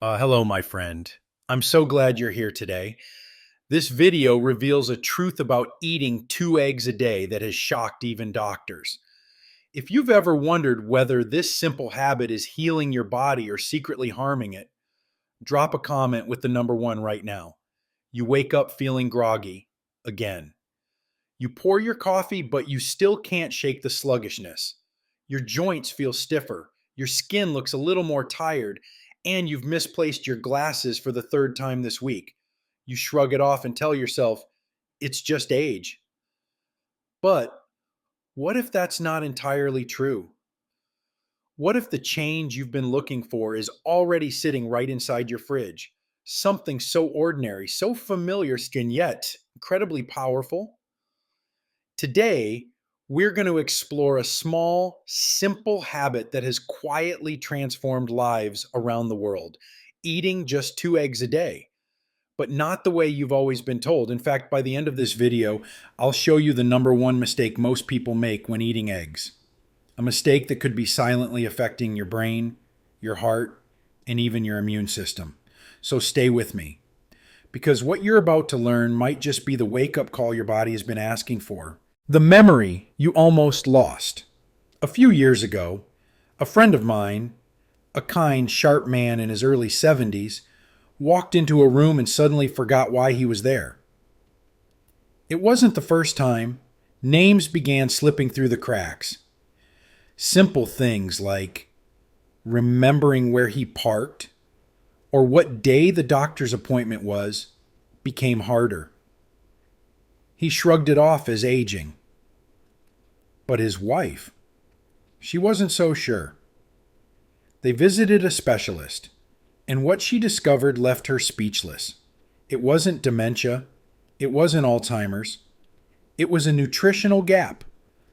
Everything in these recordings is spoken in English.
Hello, my friend. I'm so glad you're here today. This video reveals a truth about eating 2 eggs a day that has shocked even doctors. If you've ever wondered whether this simple habit is healing your body or secretly harming it, drop a comment with the number one right now. You wake up feeling groggy again. You pour your coffee, but you still can't shake the sluggishness. Your joints feel stiffer. Your skin looks a little more tired, and you've misplaced your glasses for the third time this week. You shrug it off and tell yourself, it's just age. But what if that's not entirely true? What if the change you've been looking for is already sitting right inside your fridge? Something so ordinary, so familiar, and yet incredibly powerful? Today, we're going to explore a small, simple habit that has quietly transformed lives around the world. Eating just 2 eggs a day, but not the way you've always been told. In fact, by the end of this video, I'll show you the number one mistake most people make when eating eggs. A mistake that could be silently affecting your brain, your heart, and even your immune system. So stay with me, because what you're about to learn might just be the wake-up call your body has been asking for. The memory you almost lost. A few years ago, a friend of mine, a kind, sharp man in his early 70s, walked into a room and suddenly forgot why he was there. It wasn't the first time. Names began slipping through the cracks. Simple things like remembering where he parked or what day the doctor's appointment was became harder. He shrugged it off as aging. But his wife, she wasn't so sure. They visited a specialist, and what she discovered left her speechless. It wasn't dementia. It wasn't Alzheimer's. It was a nutritional gap,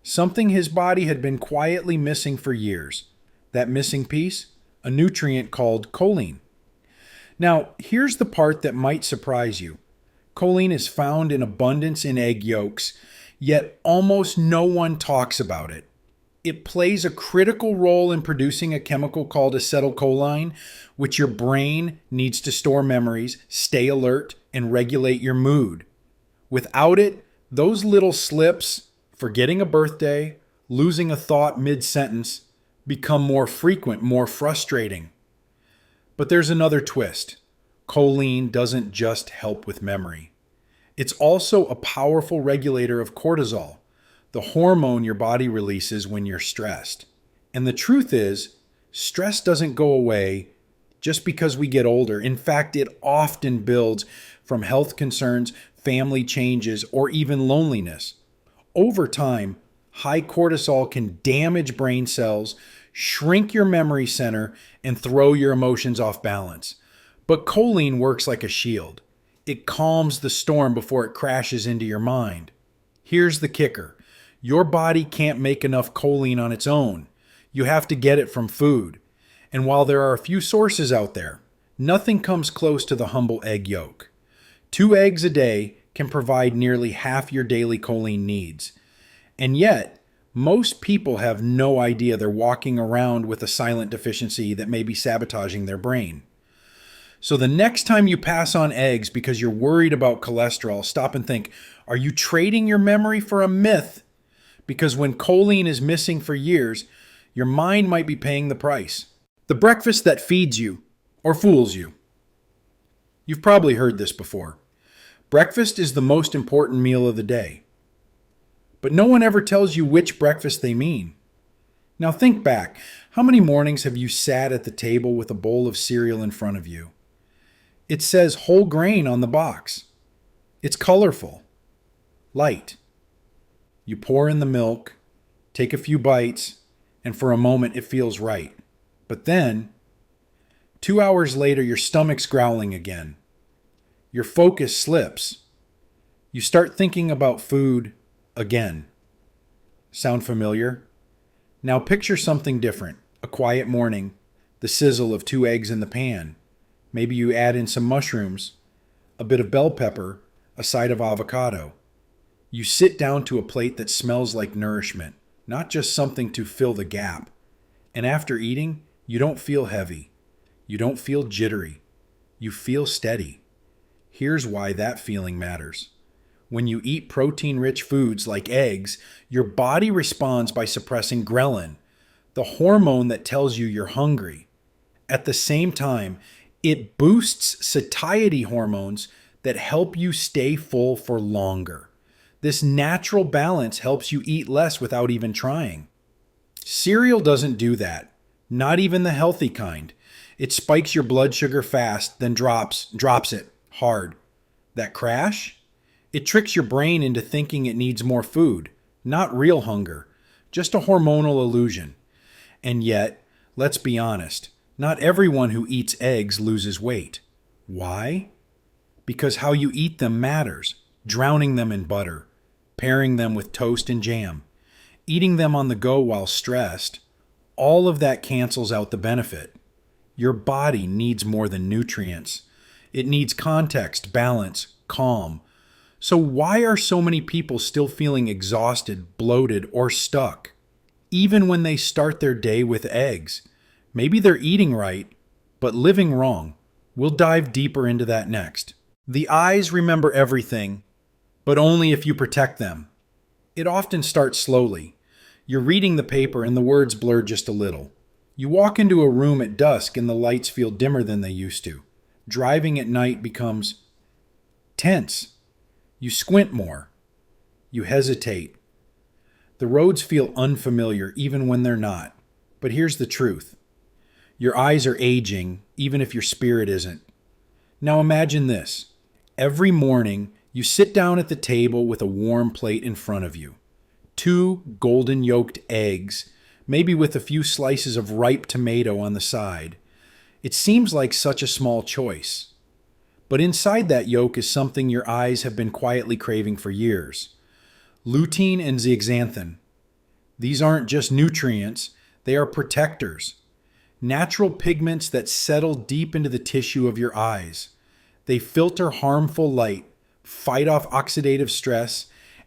something his body had been quietly missing for years. That missing piece, a nutrient called choline. Now, here's the part that might surprise you. Choline is found in abundance in egg yolks, yet almost no one talks about it. It plays a critical role in producing a chemical called acetylcholine, which your brain needs to store memories, stay alert, and regulate your mood. Without it, those little slips, forgetting a birthday, losing a thought mid-sentence, become more frequent, more frustrating. But there's another twist. Choline doesn't just help with memory. It's also a powerful regulator of cortisol, the hormone your body releases when you're stressed. And the truth is, stress doesn't go away just because we get older. In fact, it often builds from health concerns, family changes, or even loneliness. Over time, high cortisol can damage brain cells, shrink your memory center, and throw your emotions off balance. But choline works like a shield. It calms the storm before it crashes into your mind. Here's the kicker. Your body can't make enough choline on its own. You have to get it from food. And while there are a few sources out there, nothing comes close to the humble egg yolk. 2 eggs a day can provide nearly half your daily choline needs. And yet, most people have no idea they're walking around with a silent deficiency that may be sabotaging their brain. So the next time you pass on eggs because you're worried about cholesterol, stop and think, are you trading your memory for a myth? Because when choline is missing for years, your mind might be paying the price. The breakfast that feeds you or fools you. You've probably heard this before. Breakfast is the most important meal of the day. But no one ever tells you which breakfast they mean. Now think back. How many mornings have you sat at the table with a bowl of cereal in front of you? It says whole grain on the box. It's colorful, light. You pour in the milk, take a few bites, and for a moment it feels right. But then, 2 hours later, your stomach's growling again. Your focus slips. You start thinking about food again. Sound familiar? Now picture something different. A quiet morning, the sizzle of 2 eggs in the pan. Maybe you add in some mushrooms, a bit of bell pepper, a side of avocado. You sit down to a plate that smells like nourishment, not just something to fill the gap. And after eating, you don't feel heavy. You don't feel jittery. You feel steady. Here's why that feeling matters. When you eat protein-rich foods like eggs, your body responds by suppressing ghrelin, the hormone that tells you you're hungry. At the same time, it boosts satiety hormones that help you stay full for longer. This natural balance helps you eat less without even trying. Cereal doesn't do that, not even the healthy kind. It spikes your blood sugar fast, then drops it hard. That crash? It tricks your brain into thinking it needs more food, not real hunger, just a hormonal illusion. And yet, let's be honest, not everyone who eats eggs loses weight. Why? Because how you eat them matters. Drowning them in butter, pairing them with toast and jam, eating them on the go while stressed, all of that cancels out the benefit. Your body needs more than nutrients. It needs context, balance, calm. So why are so many people still feeling exhausted, bloated, or stuck? Even when they start their day with eggs. Maybe they're eating right, but living wrong. We'll dive deeper into that next. The eyes remember everything, but only if you protect them. It often starts slowly. You're reading the paper and the words blur just a little. You walk into a room at dusk and the lights feel dimmer than they used to. Driving at night becomes tense. You squint more. You hesitate. The roads feel unfamiliar even when they're not. But here's the truth. Your eyes are aging even if your spirit isn't. Now imagine this. Every morning, you sit down at the table with a warm plate in front of you. 2 golden yolked eggs, maybe with a few slices of ripe tomato on the side. It seems like such a small choice. But inside that yolk is something your eyes have been quietly craving for years. Lutein and zeaxanthin. These aren't just nutrients, they are protectors. Natural pigments that settle deep into the tissue of your eyes. They filter harmful light, fight off oxidative stress,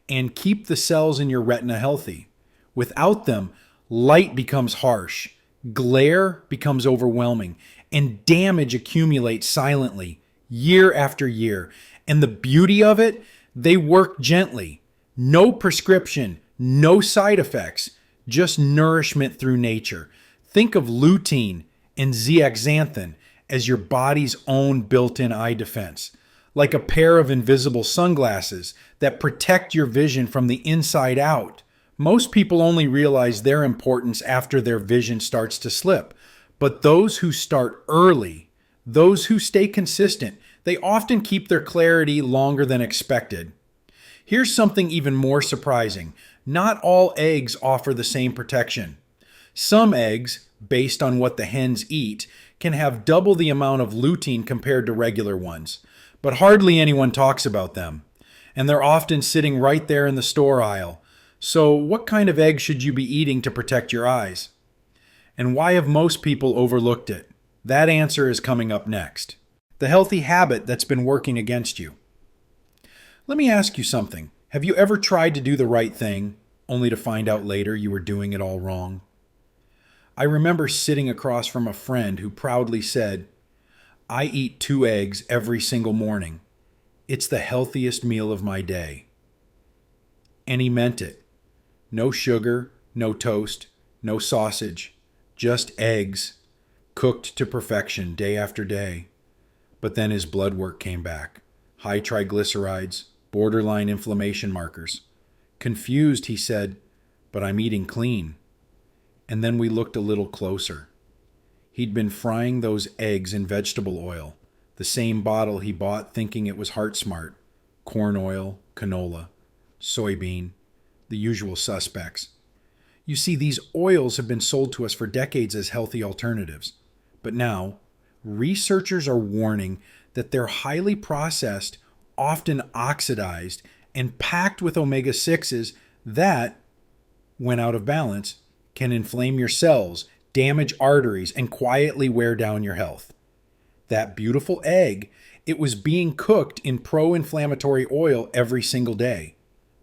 and keep the cells in your retina healthy. Without them, light becomes harsh, glare becomes overwhelming, and damage accumulates silently, year after year. And the beauty of it, they work gently. No prescription, no side effects, just nourishment through nature. Think of lutein and zeaxanthin as your body's own built-in eye defense, like a pair of invisible sunglasses that protect your vision from the inside out. Most people only realize their importance after their vision starts to slip. But those who start early, those who stay consistent, they often keep their clarity longer than expected. Here's something even more surprising. Not all eggs offer the same protection. Some eggs, based on what the hens eat, can have double the amount of lutein compared to regular ones. But hardly anyone talks about them. And they're often sitting right there in the store aisle. So what kind of egg should you be eating to protect your eyes? And why have most people overlooked it? That answer is coming up next. The healthy habit that's been working against you. Let me ask you something. Have you ever tried to do the right thing, only to find out later you were doing it all wrong? I remember sitting across from a friend who proudly said, "I eat 2 eggs every single morning. It's the healthiest meal of my day." And he meant it. No sugar, no toast, no sausage, just eggs, cooked to perfection day after day. But then his blood work came back. High triglycerides, borderline inflammation markers. Confused, he said, "But I'm eating clean." And then we looked a little closer. He'd been frying those eggs in vegetable oil, the same bottle he bought thinking it was Heart Smart, corn oil, canola, soybean, the usual suspects. You see, these oils have been sold to us for decades as healthy alternatives. But now, researchers are warning that they're highly processed, often oxidized, and packed with omega-6s that, when out of balance, can inflame your cells, damage arteries, and quietly wear down your health. That beautiful egg, it was being cooked in pro-inflammatory oil every single day.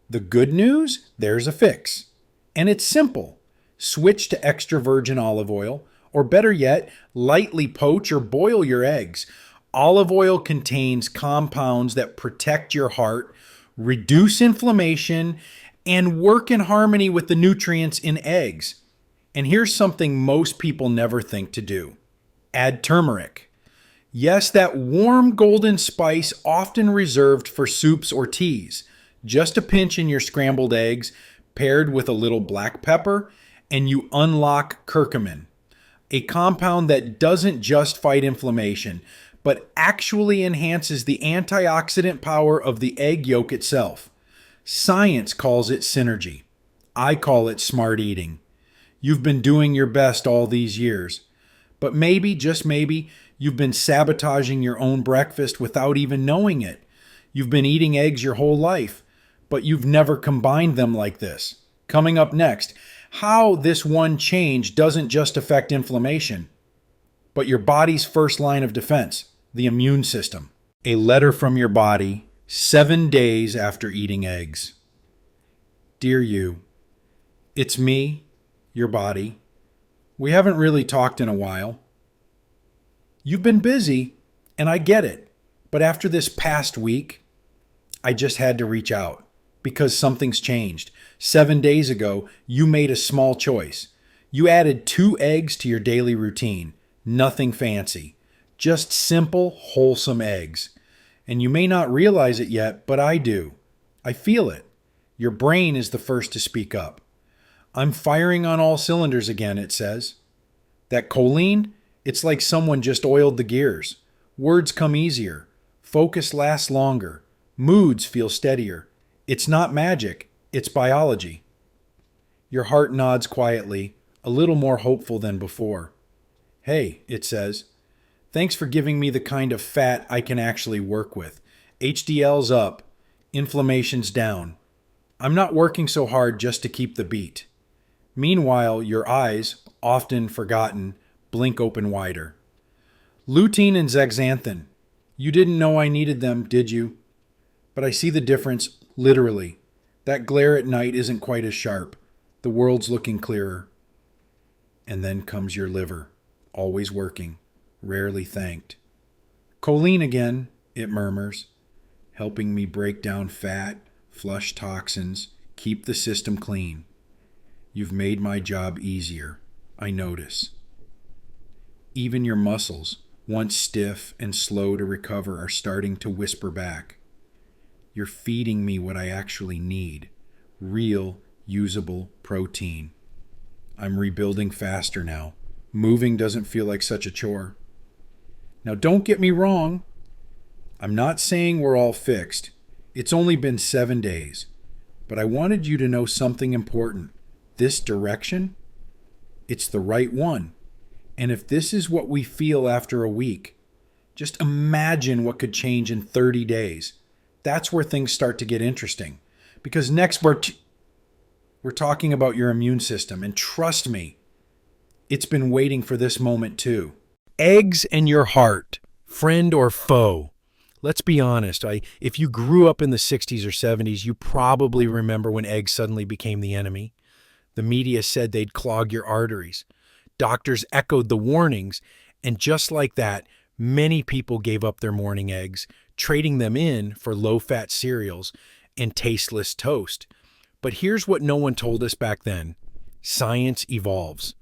The good news? There's a fix. And it's simple. Switch to extra virgin olive oil Or better yet, lightly poach or boil your eggs. Olive oil contains compounds that protect your heart, reduce inflammation, and work in harmony with the nutrients in eggs. And here's something most people never think to do: add turmeric. Yes, that warm golden spice often reserved for soups or teas. Just a pinch in your scrambled eggs, paired with a little black pepper, and you unlock curcumin, a compound that doesn't just fight inflammation, but actually enhances the antioxidant power of the egg yolk itself. Science calls it synergy. I call it smart eating. You've been doing your best all these years, but maybe, just maybe, you've been sabotaging your own breakfast without even knowing it. You've been eating eggs your whole life, but you've never combined them like this. Coming up next, how this one change doesn't just affect inflammation, but your body's first line of defense, the immune system. A letter from your body 7 days after eating eggs. Dear you, it's me, your body. We haven't really talked in a while. You've been busy, and I get it, but after this past week, I just had to reach out because something's changed. 7 days ago, you made a small choice. You added 2 eggs to your daily routine. Nothing fancy, just simple, wholesome eggs. And you may not realize it yet, but I do. I feel it. Your brain is the first to speak up. I'm firing on all cylinders again, it says. That choline, it's like someone just oiled the gears. Words come easier. Focus lasts longer. Moods feel steadier. It's not magic, it's biology. Your heart nods quietly, a little more hopeful than before. Hey, it says, thanks for giving me the kind of fat I can actually work with. HDL's up, inflammation's down. I'm not working so hard just to keep the beat. Meanwhile, your eyes, often forgotten, blink open wider. Lutein and zeaxanthin. You didn't know I needed them, did you? But I see the difference, literally. That glare at night isn't quite as sharp. The world's looking clearer. And then comes your liver, always working, rarely thanked. Choline again, it murmurs, helping me break down fat, flush toxins, keep the system clean. You've made my job easier, I notice. Even your muscles, once stiff and slow to recover, are starting to whisper back. You're feeding me what I actually need, real, usable protein. I'm rebuilding faster now. Moving doesn't feel like such a chore. Now don't get me wrong. I'm not saying we're all fixed. It's only been 7 days. But I wanted you to know something important. This direction, it's the right one. And if this is what we feel after a week, just imagine what could change in 30 days. That's where things start to get interesting. Because next we're talking about your immune system. And trust me, it's been waiting for this moment too. Eggs and your heart, friend or foe. Let's be honest. If you grew up in the 60s or 70s, you probably remember when eggs suddenly became the enemy. The media said they'd clog your arteries. Doctors echoed the warnings. And just like that, many people gave up their morning eggs, trading them in for low-fat cereals and tasteless toast. But here's what no one told us back then. Science evolves.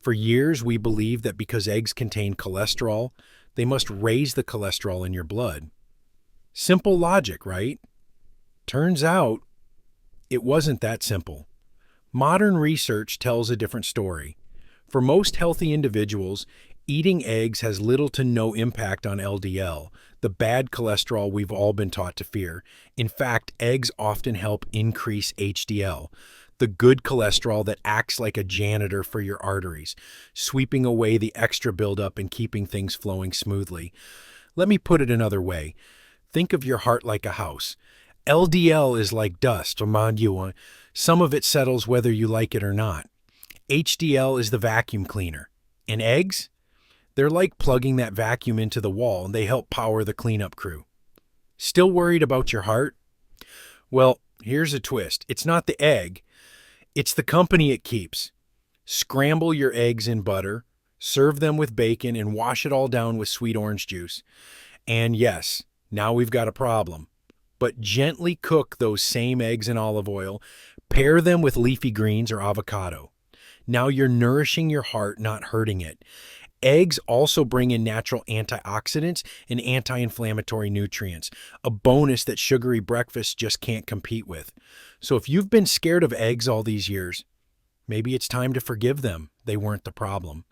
For years, we believed that because eggs contain cholesterol, they must raise the cholesterol in your blood. Simple logic, right? Turns out, it wasn't that simple. Modern research tells a different story. For most healthy individuals, eating eggs has little to no impact on LDL, the bad cholesterol we've all been taught to fear. In fact, eggs often help increase HDL, the good cholesterol that acts like a janitor for your arteries, sweeping away the extra buildup and keeping things flowing smoothly. Let me put it another way. Think of your heart like a house. LDL is like dust, some of it settles whether you like it or not. HDL is the vacuum cleaner. And eggs? They're like plugging that vacuum into the wall, and they help power the cleanup crew. Still worried about your heart? Well, here's a twist. It's not the egg. It's the company it keeps. Scramble your eggs in butter, Serve them with bacon and wash it all down with sweet orange juice. And yes, now we've got a problem. But gently cook those same eggs in olive oil. Pair them with leafy greens or avocado. Now you're nourishing your heart, not hurting it. Eggs also bring in natural antioxidants and anti-inflammatory nutrients, a bonus that sugary breakfasts just can't compete with. So if you've been scared of eggs all these years, maybe it's time to forgive them. They weren't the problem.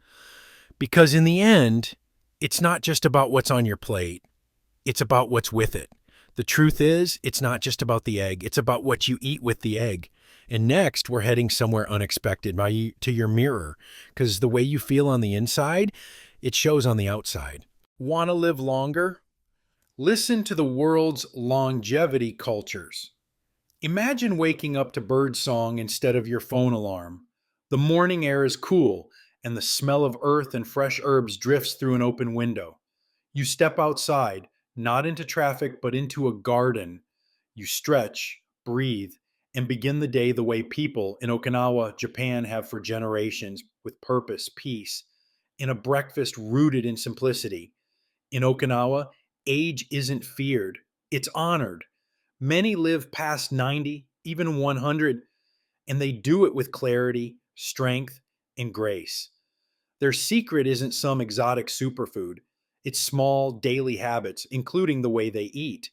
Because in the end, it's not just about what's on your plate. It's about what's with it. The truth is, it's not just about the egg. It's about what you eat with the egg. And next, we're heading somewhere unexpected to your mirror, because the way you feel on the inside, it shows on the outside. Want to live longer? Listen to the world's longevity cultures. Imagine waking up to bird song instead of your phone alarm. The morning air is cool, and the smell of earth and fresh herbs drifts through an open window. You step outside, not into traffic, but into a garden. You stretch, breathe, and begin the day the way people in Okinawa, Japan have for generations, with purpose, peace, in a breakfast rooted in simplicity. In Okinawa, age isn't feared, it's honored. Many live past 90, even 100, and they do it with clarity, strength, and grace. Their secret isn't some exotic superfood. It's small, daily habits, including the way they eat.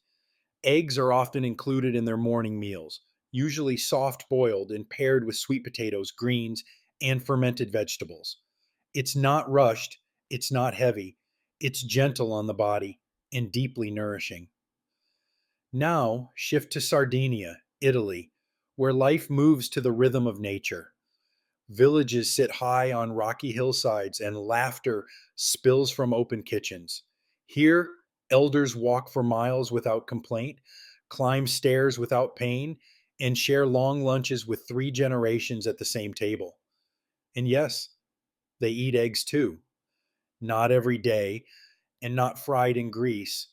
Eggs are often included in their morning meals, usually soft-boiled and paired with sweet potatoes, greens, and fermented vegetables. It's not rushed, it's not heavy, it's gentle on the body and deeply nourishing. Now, shift to Sardinia, Italy, where life moves to the rhythm of nature. Villages sit high on rocky hillsides and laughter spills from open kitchens. Here, elders walk for miles without complaint, climb stairs without pain, and share long lunches with 3 generations at the same table. And yes, they eat eggs too. Not every day and not fried in grease,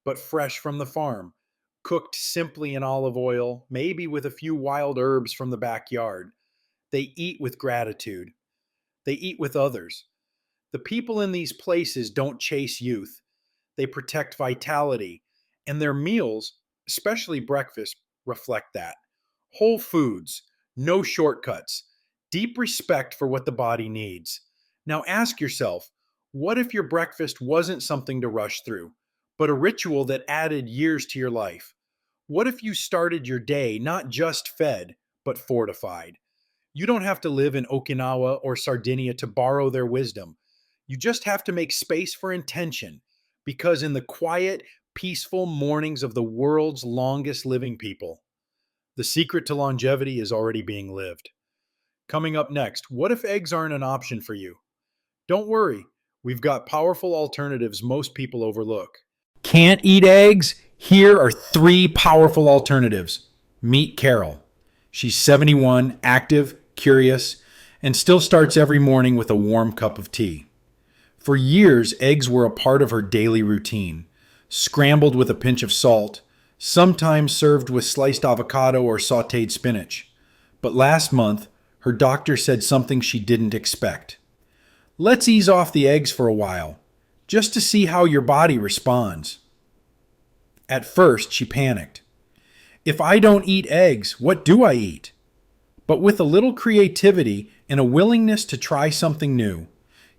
but fresh from the farm, cooked simply in olive oil, maybe with a few wild herbs from the backyard. They eat with gratitude. They eat with others. The people in these places don't chase youth. They protect vitality, and their meals, especially breakfast, reflect that. Whole foods, no shortcuts, deep respect for what the body needs. Now ask yourself, what if your breakfast wasn't something to rush through, but a ritual that added years to your life? What if you started your day not just fed, but fortified? You don't have to live in Okinawa or Sardinia to borrow their wisdom. You just have to make space for intention, because in the quiet, peaceful mornings of the world's longest living people, the secret to longevity is already being lived. Coming up next, what if eggs aren't an option for you? Don't worry, we've got powerful alternatives most people overlook. Can't eat eggs? Here are 3 powerful alternatives. Meet Carol. She's 71, active, curious, and still starts every morning with a warm cup of tea. For years, eggs were a part of her daily routine, scrambled with a pinch of salt, sometimes served with sliced avocado or sautéed spinach. But last month, her doctor said something she didn't expect. Let's ease off the eggs for a while, just to see how your body responds. At first, she panicked. If I don't eat eggs, what do I eat? But with a little creativity and a willingness to try something new,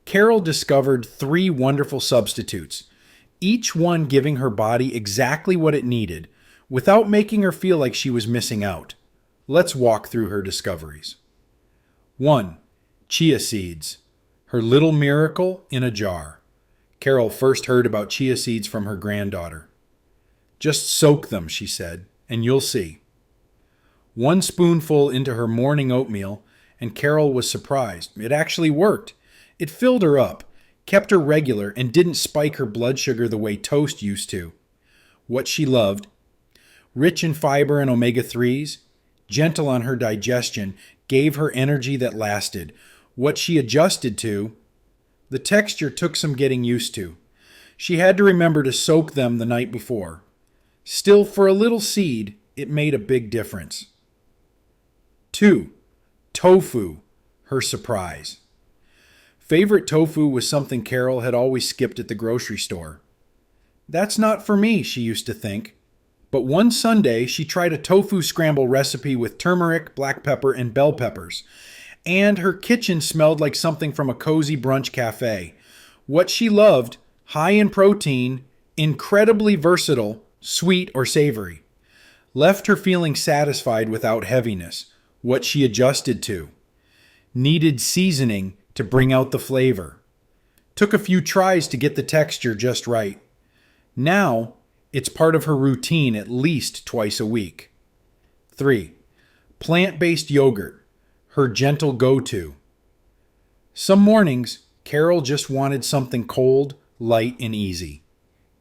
Carol discovered 3 wonderful substitutes, each one giving her body exactly what it needed, without making her feel like she was missing out. Let's walk through her discoveries. 1. Chia seeds. Her little miracle in a jar. Carol first heard about chia seeds from her granddaughter. Just soak them, she said, and you'll see. 1 spoonful into her morning oatmeal, and Carol was surprised. It actually worked. It filled her up, kept her regular, and didn't spike her blood sugar the way toast used to. What she loved, rich in fiber and omega-3s, gentle on her digestion, gave her energy that lasted. What she adjusted to, the texture took some getting used to. She had to remember to soak them the night before. Still, for a little seed, it made a big difference. 2. Tofu, her surprise. Favorite tofu was something Carol had always skipped at the grocery store. That's not for me, she used to think. But one Sunday, she tried a tofu scramble recipe with turmeric, black pepper, and bell peppers. And her kitchen smelled like something from a cozy brunch cafe. What she loved, high in protein, incredibly versatile, sweet or savory. Left her feeling satisfied without heaviness. What she adjusted to. Needed seasoning to bring out the flavor. Took a few tries to get the texture just right. Now, it's part of her routine at least twice a week. 3. Plant-based yogurt, her gentle go-to. Some mornings, Carol just wanted something cold, light, and easy.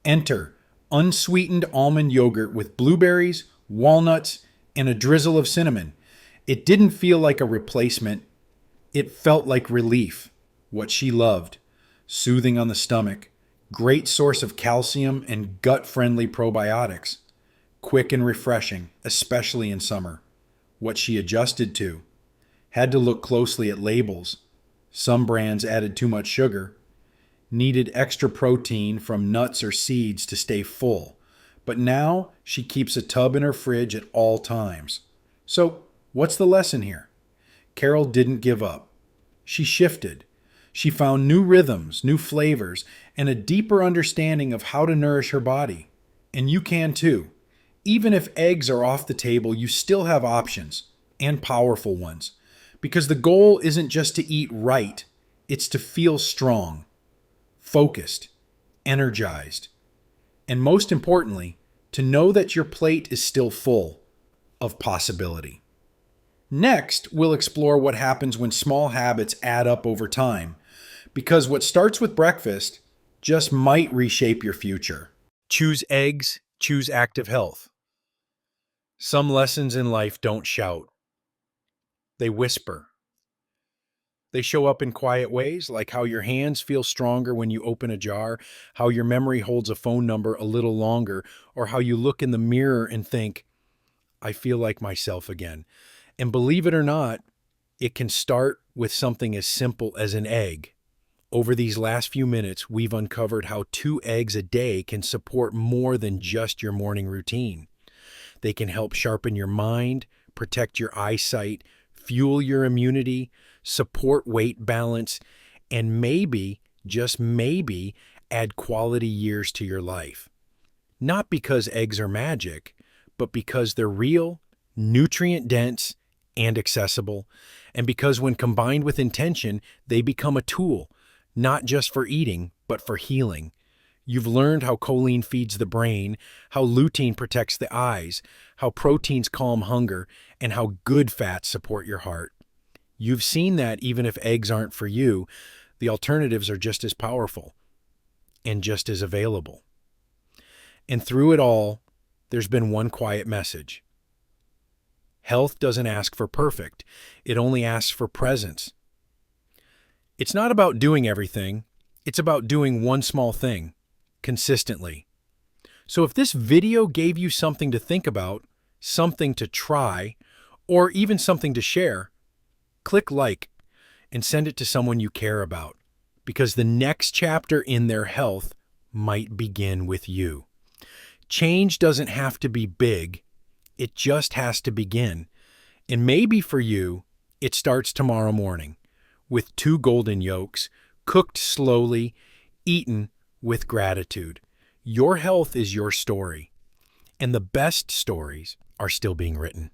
Enter unsweetened almond yogurt with blueberries, walnuts, and a drizzle of cinnamon. It didn't feel like a replacement. It felt like relief, what she loved. Soothing on the stomach, great source of calcium and gut-friendly probiotics. Quick and refreshing, especially in summer. What she adjusted to. Had to look closely at labels. Some brands added too much sugar. Needed extra protein from nuts or seeds to stay full. But now she keeps a tub in her fridge at all times. So, what's the lesson here? Carol didn't give up. She shifted. She found new rhythms, new flavors, and a deeper understanding of how to nourish her body. And you can too. Even if eggs are off the table, you still have options, and powerful ones. Because the goal isn't just to eat right, it's to feel strong, focused, energized, and most importantly, to know that your plate is still full of possibility. Next, we'll explore what happens when small habits add up over time, because what starts with breakfast just might reshape your future. Choose eggs, choose active health. Some lessons in life don't shout. They whisper. They show up in quiet ways, like how your hands feel stronger when you open a jar, how your memory holds a phone number a little longer, or how you look in the mirror and think, I feel like myself again. And believe it or not, it can start with something as simple as an egg. Over these last few minutes, we've uncovered how 2 eggs a day can support more than just your morning routine. They can help sharpen your mind, protect your eyesight, fuel your immunity, support weight balance, and maybe, just maybe, add quality years to your life. Not because eggs are magic, but because they're real, nutrient-dense, and accessible, and because when combined with intention, they become a tool, not just for eating, but for healing. You've learned how choline feeds the brain, how lutein protects the eyes, how proteins calm hunger, and how good fats support your heart. You've seen that even if eggs aren't for you, the alternatives are just as powerful and just as available. And through it all, there's been one quiet message. Health doesn't ask for perfect. It only asks for presence. It's not about doing everything. It's about doing one small thing consistently. So if this video gave you something to think about, something to try, or even something to share, click like and send it to someone you care about, because the next chapter in their health might begin with you. Change doesn't have to be big. It just has to begin. And maybe for you, it starts tomorrow morning with 2 golden yolks, cooked slowly, eaten with gratitude. Your health is your story, and the best stories are still being written.